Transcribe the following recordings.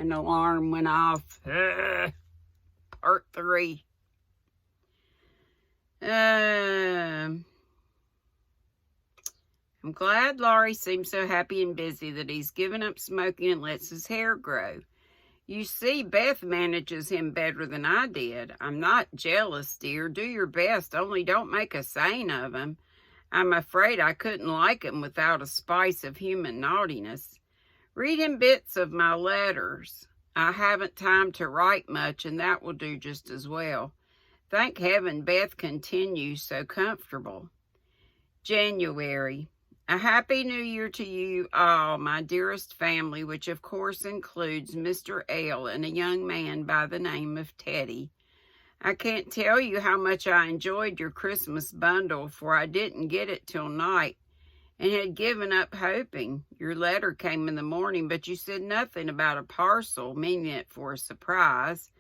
An alarm went off. Part 3. I'm glad Laurie seems so happy and busy that he's given up smoking and lets his hair grow. You see, Beth manages him better than I did. I'm not jealous, dear. Do your best, only don't make a saint of him. I'm afraid I couldn't like him without a spice of human naughtiness. Read him bits of my letters. I haven't time to write much, and that will do just as well. Thank heaven Beth continues so comfortable. January. A happy new year to you all, my dearest family, which of course includes Mr. L. and a young man by the name of Teddy. I can't tell you how much I enjoyed your Christmas bundle, for I didn't get it till night and had given up hoping. Your letter came in the morning, but you said nothing about a parcel, meaning it for a surprise.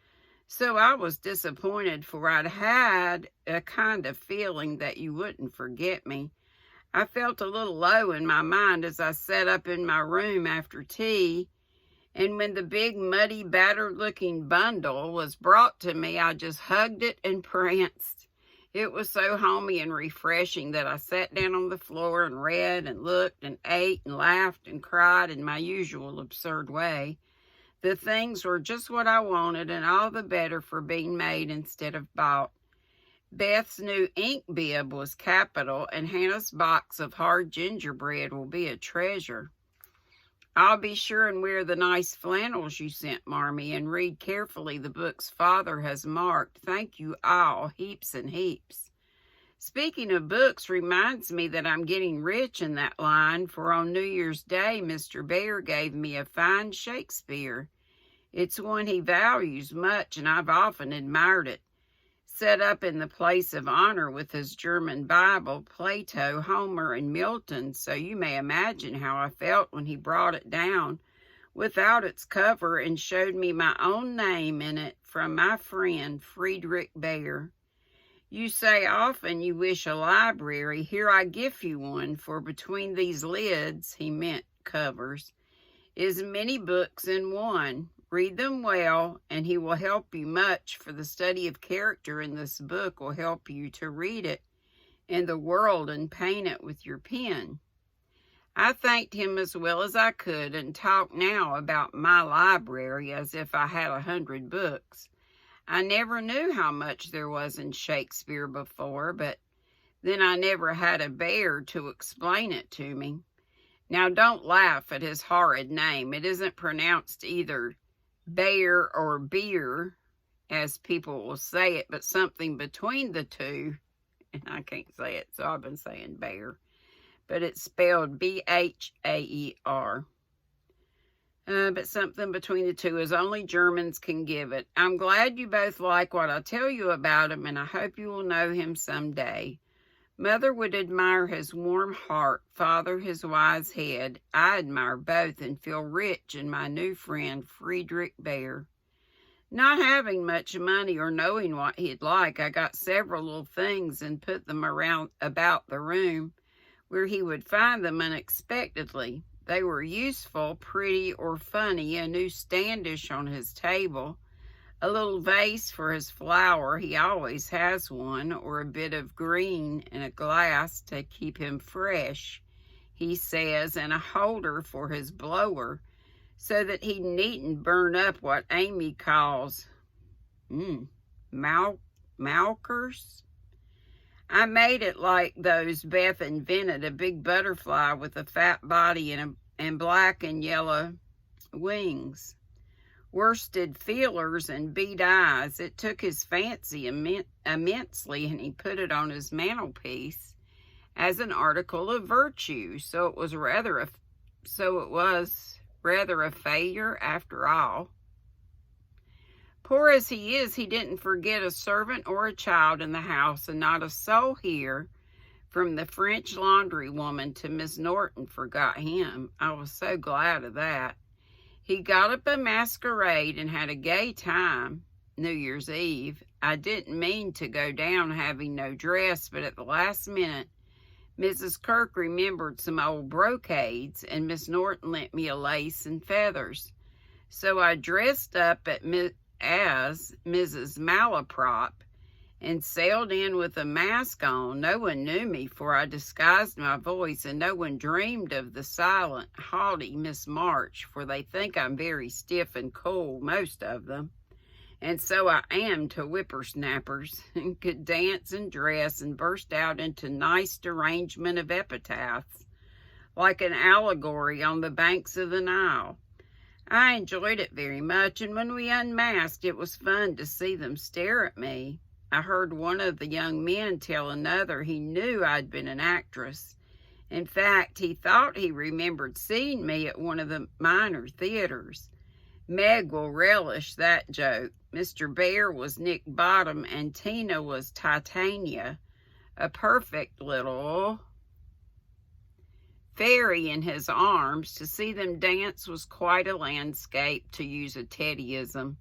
So I was disappointed, for I'd had a kind of feeling that you wouldn't forget me. I felt a little low in my mind as I sat up in my room after tea, and when the big, muddy, battered-looking bundle was brought to me, I just hugged it and pranced. It was so homey and refreshing that I sat down on the floor and read and looked and ate and laughed and cried in my usual absurd way. The things were just what I wanted, and all the better for being made instead of bought. Beth's new ink bib was capital, and Hannah's box of hard gingerbread will be a treasure. I'll be sure and wear the nice flannels you sent, Marmee, and read carefully the books Father has marked. Thank you all, heaps and heaps. Speaking of books reminds me that I'm getting rich in that line, for on New Year's Day, Mr. Bear gave me a fine Shakespeare. It's one he values much, and I've often admired it. Set up in the place of honor with his German Bible, Plato, Homer, and Milton, so you may imagine how I felt when he brought it down without its cover and showed me my own name in it from my friend Friedrich Bear. You say often you wish a library. Here I give you one, for between these lids, he meant covers, is many books in one. Read them well, and he will help you much, for the study of character in this book will help you to read it in the world and paint it with your pen. I thanked him as well as I could and talked now about my library as if I had 100 books. I never knew how much there was in Shakespeare before, but then I never had a bear to explain it to me. Now don't laugh at his horrid name. It isn't pronounced either bear or beer, as people will say it, but something between the two, and I can't say it, so I've been saying bear, but it's spelled B-H-A-E-R. But something between the two, as only Germans can give it. I'm glad you both like what I tell you about him, and I hope you will know him someday. Mother would admire his warm heart, Father his wise head. I admire both and feel rich in my new friend, Friedrich Bear. Not having much money or knowing what he'd like, I got several little things and put them around about the room where he would find them unexpectedly. They were useful, pretty, or funny. A new standish on his table, a little vase for his flower, he always has one, or a bit of green in a glass to keep him fresh, he says, and a holder for his blower, so that he needn't burn up what Amy calls malkers. I made it like those Beth invented, a big butterfly with a fat body and black and yellow wings. Worsted feelers and bead eyes. It took his fancy immensely, and he put it on his mantelpiece as an article of virtue. So it was rather a failure after all. Poor as he is, he didn't forget a servant or a child in the house, and not a soul here, from the French laundry woman to Miss Norton, forgot him. I was so glad of that. He got up a masquerade and had a gay time, New Year's Eve. I didn't mean to go down having no dress, but at the last minute, Mrs. Kirk remembered some old brocades, and Miss Norton lent me a lace and feathers. So I dressed up as Mrs. Malaprop and sailed in with a mask on. No one knew me, for I disguised my voice, and no one dreamed of the silent, haughty Miss March, for they think I'm very stiff and cool, most of them. And so I am to whippersnappers, and could dance and dress and burst out into nice derangement of epitaphs, like an allegory on the banks of the Nile. I enjoyed it very much, and when we unmasked, it was fun to see them stare at me. I heard one of the young men tell another he knew I'd been an actress. In fact, he thought he remembered seeing me at one of the minor theaters. Meg will relish that joke. Mr. Bear was Nick Bottom, and Tina was Titania, a perfect little fairy in his arms. To see them dance was quite a landscape, to use a Teddyism.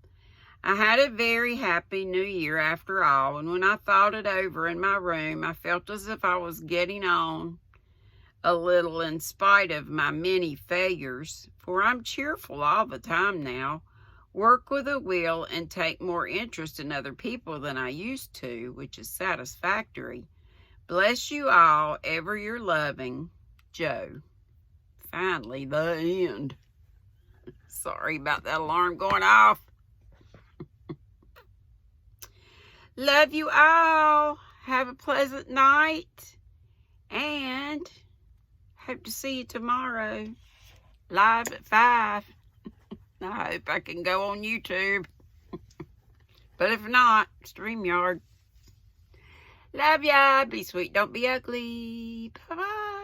I had a very happy New Year after all, and when I thought it over in my room, I felt as if I was getting on a little in spite of my many failures, for I'm cheerful all the time now, work with a will, and take more interest in other people than I used to, which is satisfactory. Bless you all, ever your loving, Joe. Finally, the end. Sorry about that alarm going off. Love you all. Have a pleasant night. And hope to see you tomorrow. Live at 5. I hope I can go on YouTube. But if not, StreamYard. Love ya. Be sweet. Don't be ugly. Bye-bye.